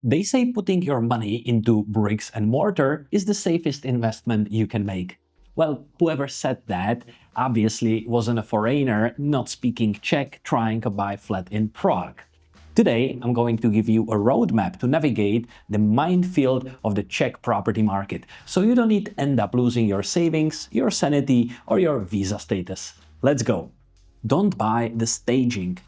They say putting your money into bricks and mortar is the safest investment you can make. Well, whoever said that obviously wasn't a foreigner not speaking Czech trying to buy a flat in Prague. Today, I'm going to give you a roadmap to navigate the minefield of the Czech property market, so you don't need to end up losing your savings, your sanity, or your visa status. Let's go! Don't buy the staging.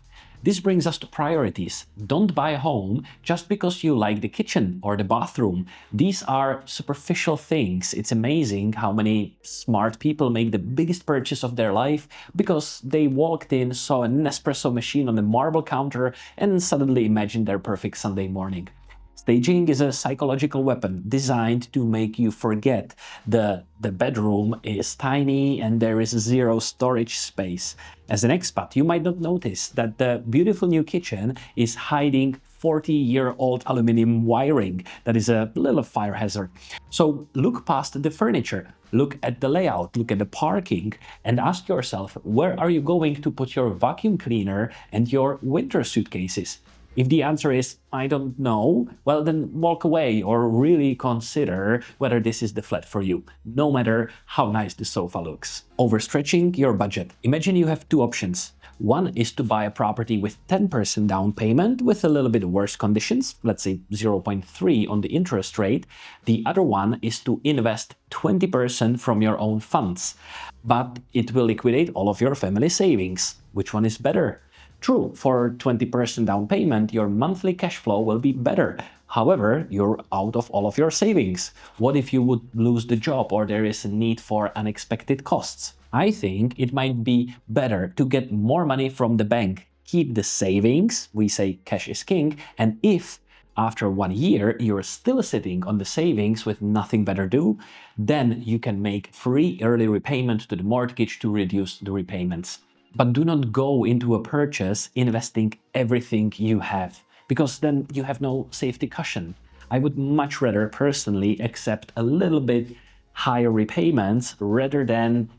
This brings us to priorities. Don't buy a home just because you like the kitchen or the bathroom. These are superficial things. It's amazing how many smart people make the biggest purchase of their life because they walked in, saw an espresso machine on the marble counter, and suddenly imagined their perfect Sunday morning. Staging is a psychological weapon designed to make you forget the bedroom is tiny and there is zero storage space. As an expat, you might not notice that the beautiful new kitchen is hiding 40-year-old aluminum wiring that is a little fire hazard. So look past the furniture, look at the layout, look at the parking, and ask yourself, where are you going to put your vacuum cleaner and your winter suitcases? If the answer is, I don't know, well then walk away or really consider whether this is the flat for you, no matter how nice the sofa looks. Overstretching your budget. Imagine you have two options. One is to buy a property with 10% down payment with a little bit worse conditions, let's say 0.3 on the interest rate. The other one is to invest 20% from your own funds, but it will liquidate all of your family savings. Which one is better? True, for 20% down payment, your monthly cash flow will be better. However, you're out of all of your savings. What if you would lose the job or there is a need for unexpected costs? I think it might be better to get more money from the bank, keep the savings, we say cash is king, and if after 1 year you're still sitting on the savings with nothing better to do, then you can make free early repayment to the mortgage to reduce the repayments. But do not go into a purchase investing everything you have, because then you have no safety cushion. I would much rather personally accept a little bit higher repayments rather than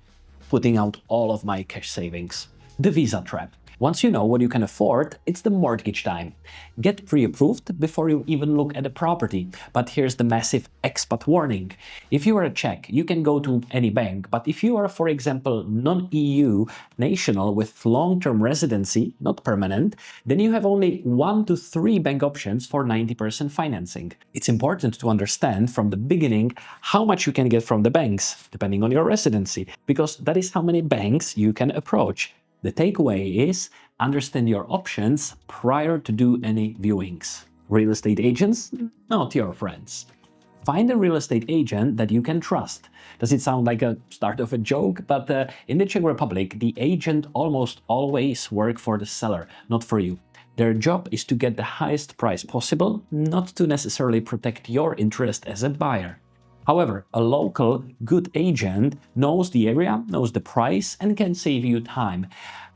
putting out all of my cash savings. The visa trap. Once you know what you can afford, it's the mortgage time. Get pre-approved before you even look at a property. But here's the massive expat warning. If you are a Czech, you can go to any bank, but if you are, for example, non-EU national with long-term residency, not permanent, then you have only 1 to 3 bank options for 90% financing. It's important to understand from the beginning how much you can get from the banks, depending on your residency, because that is how many banks you can approach. The takeaway is understand your options prior to do any viewings. Real estate agents, not your friends. Find a real estate agent that you can trust. Does it sound like a start of a joke? But in the Czech Republic, the agent almost always work for the seller, not for you. Their job is to get the highest price possible, not to necessarily protect your interest as a buyer. However, a local good agent knows the area, knows the price, and can save you time.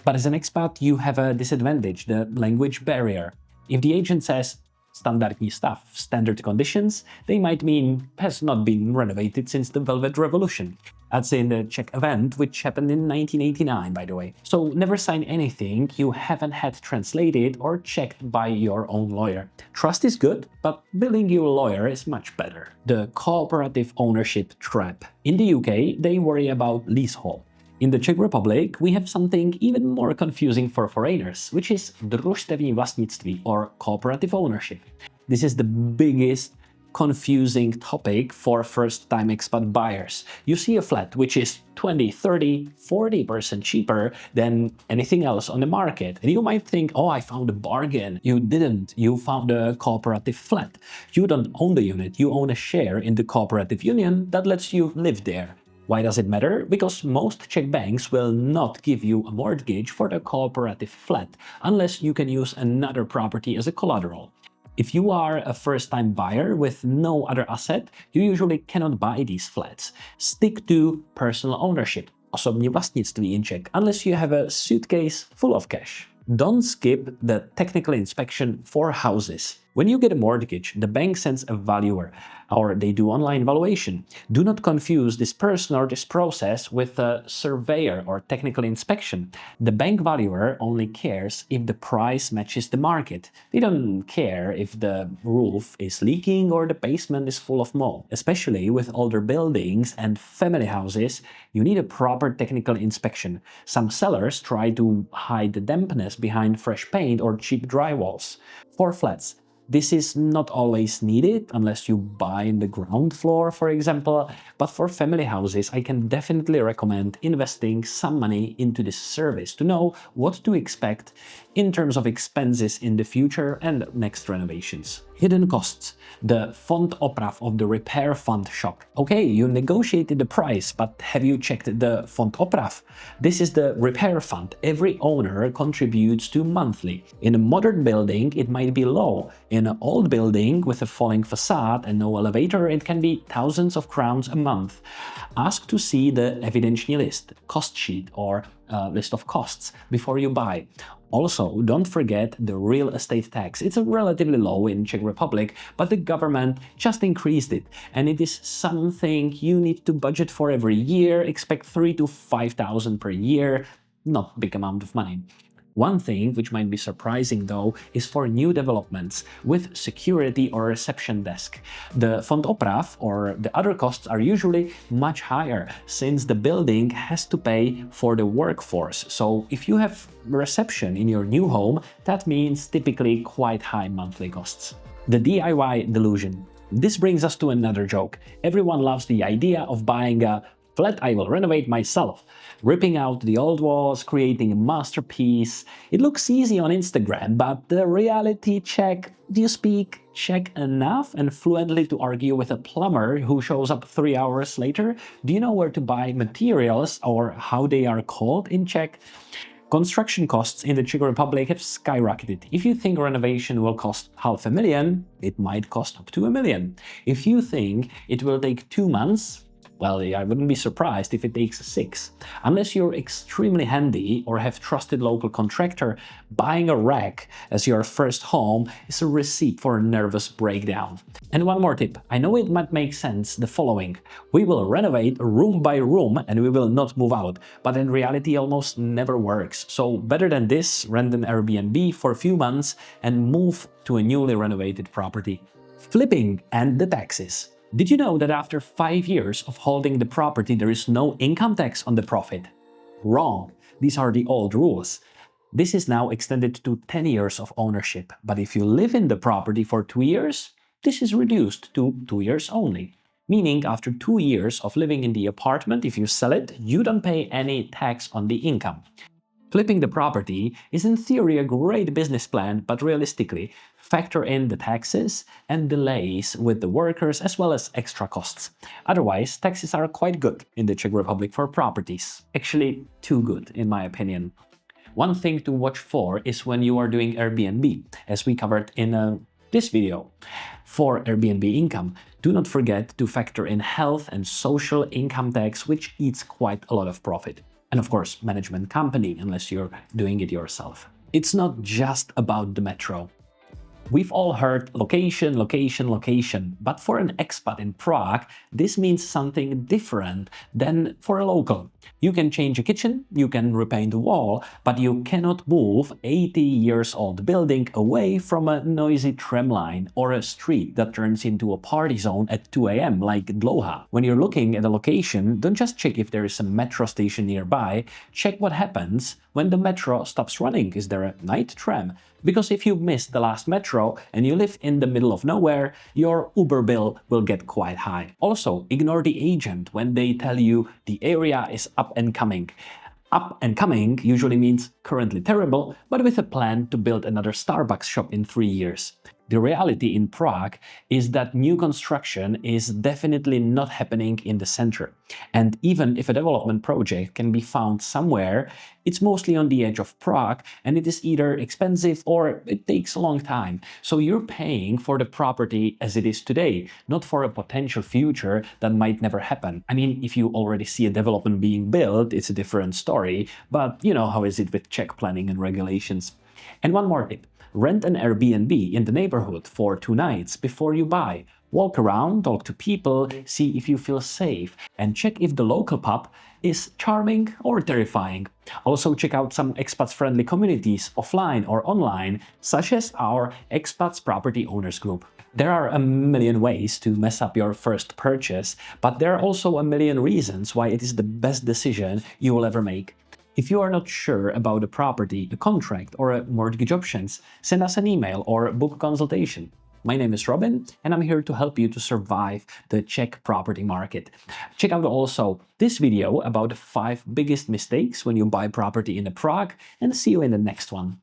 But as an expat, you have a disadvantage, the language barrier. If the agent says standardní stav, standard conditions, they might mean has not been renovated since the Velvet Revolution. That's in the Czech event, which happened in 1989, by the way. So never sign anything you haven't had translated or checked by your own lawyer. Trust is good, but billing your lawyer is much better. The cooperative ownership trap. In the UK, they worry about leasehold. In the Czech Republic, we have something even more confusing for foreigners, which is družstevní vlastnictví, or cooperative ownership. This is the biggest confusing topic for first-time expat buyers. You see a flat which is 20, 30, 40% cheaper than anything else on the market. And you might think, oh, I found a bargain. You didn't. You found a cooperative flat. You don't own the unit. You own a share in the cooperative union that lets you live there. Why does it matter? Because most Czech banks will not give you a mortgage for the cooperative flat unless you can use another property as a collateral. If you are a first-time buyer with no other asset, you usually cannot buy these flats. Stick to personal ownership, osobní vlastnictví in Czech, unless you have a suitcase full of cash. Don't skip the technical inspection for houses. When you get a mortgage, the bank sends a valuer, or they do online valuation. Do not confuse this person or this process with a surveyor or technical inspection. The bank valuer only cares if the price matches the market. They don't care if the roof is leaking or the basement is full of mold. Especially with older buildings and family houses, you need a proper technical inspection. Some sellers try to hide the dampness behind fresh paint or cheap drywalls. For flats, this is not always needed unless you buy in the ground floor, for example, but for family houses, I can definitely recommend investing some money into this service to know what to expect in terms of expenses in the future and next renovations. Hidden costs. The fond oprav of the repair fund shop. Okay, you negotiated the price, but have you checked the fond oprav? This is the repair fund every owner contributes to monthly. In a modern building, it might be low. In an old building with a falling facade and no elevator, it can be thousands of crowns a month. Ask to see the evidenční list, cost sheet, or list of costs before you buy. Also, don't forget the real estate tax. It's relatively low in Czech Republic, but the government just increased it, and it is something you need to budget for every year. Expect 3,000 to 5,000 per year, not big amount of money. One thing which might be surprising though is for new developments with security or reception desk. The fond oprav or the other costs are usually much higher since the building has to pay for the workforce. So if you have reception in your new home, that means typically quite high monthly costs. The DIY delusion. This brings us to another joke. Everyone loves the idea of buying a flat I will renovate myself, ripping out the old walls, creating a masterpiece. It looks easy on Instagram, but the reality check. Do you speak Czech enough and fluently to argue with a plumber who shows up 3 hours later? Do you know where to buy materials or how they are called in Czech? Construction costs in the Czech Republic have skyrocketed. If you think renovation will cost $500,000, it might cost up to $1 million. If you think it will take 2 months, well, I wouldn't be surprised if it takes 6. Unless you're extremely handy or have trusted local contractor, buying a rack as your first home is a recipe for a nervous breakdown. And one more tip. I know it might make sense the following. We will renovate room by room and we will not move out. But in reality, almost never works. So better than this, rent an Airbnb for a few months and move to a newly renovated property. Flipping and the taxes. Did you know that after 5 years of holding the property, there is no income tax on the profit? Wrong. These are the old rules. This is now extended to 10 years of ownership. But if you live in the property for 2 years, this is reduced to 2 years only. Meaning after 2 years of living in the apartment, if you sell it, you don't pay any tax on the income. Flipping the property is in theory a great business plan, but realistically, factor in the taxes and delays with the workers as well as extra costs. Otherwise, taxes are quite good in the Czech Republic for properties. Actually, too good in my opinion. One thing to watch for is when you are doing Airbnb, as we covered in this video. For Airbnb income, do not forget to factor in health and social income tax, which eats quite a lot of profit. And of course, management company, unless you're doing it yourself. It's not just about the metro. We've all heard location, location, location, but for an expat in Prague, this means something different than for a local. You can change a kitchen, you can repaint a wall, but you cannot move 80 years old building away from a noisy tram line or a street that turns into a party zone at 2 a.m. like Dlouha. When you're looking at a location, don't just check if there is a metro station nearby, check what happens when the metro stops running. Is there a night tram? Because if you missed the last metro and you live in the middle of nowhere, your Uber bill will get quite high. Also, ignore the agent when they tell you the area is up and coming. Up and coming usually means currently terrible, but with a plan to build another Starbucks shop in 3 years. The reality in Prague is that new construction is definitely not happening in the center. And even if a development project can be found somewhere, it's mostly on the edge of Prague and it is either expensive or it takes a long time. So you're paying for the property as it is today, not for a potential future that might never happen. I mean, if you already see a development being built, it's a different story, but you know how is it with Czech planning and regulations. And one more tip. Rent an Airbnb in the neighborhood for 2 nights before you buy. Walk around, talk to people, see if you feel safe, and check if the local pub is charming or terrifying. Also check out some expats-friendly communities offline or online, such as our Expats Property Owners Group. There are a million ways to mess up your first purchase, but there are also a million reasons why it is the best decision you will ever make. If you are not sure about a property, a contract, or a mortgage options, send us an email or book a consultation. My name is Robin, and I'm here to help you to survive the Czech property market. Check out also this video about the 5 biggest mistakes when you buy property in Prague, and see you in the next one.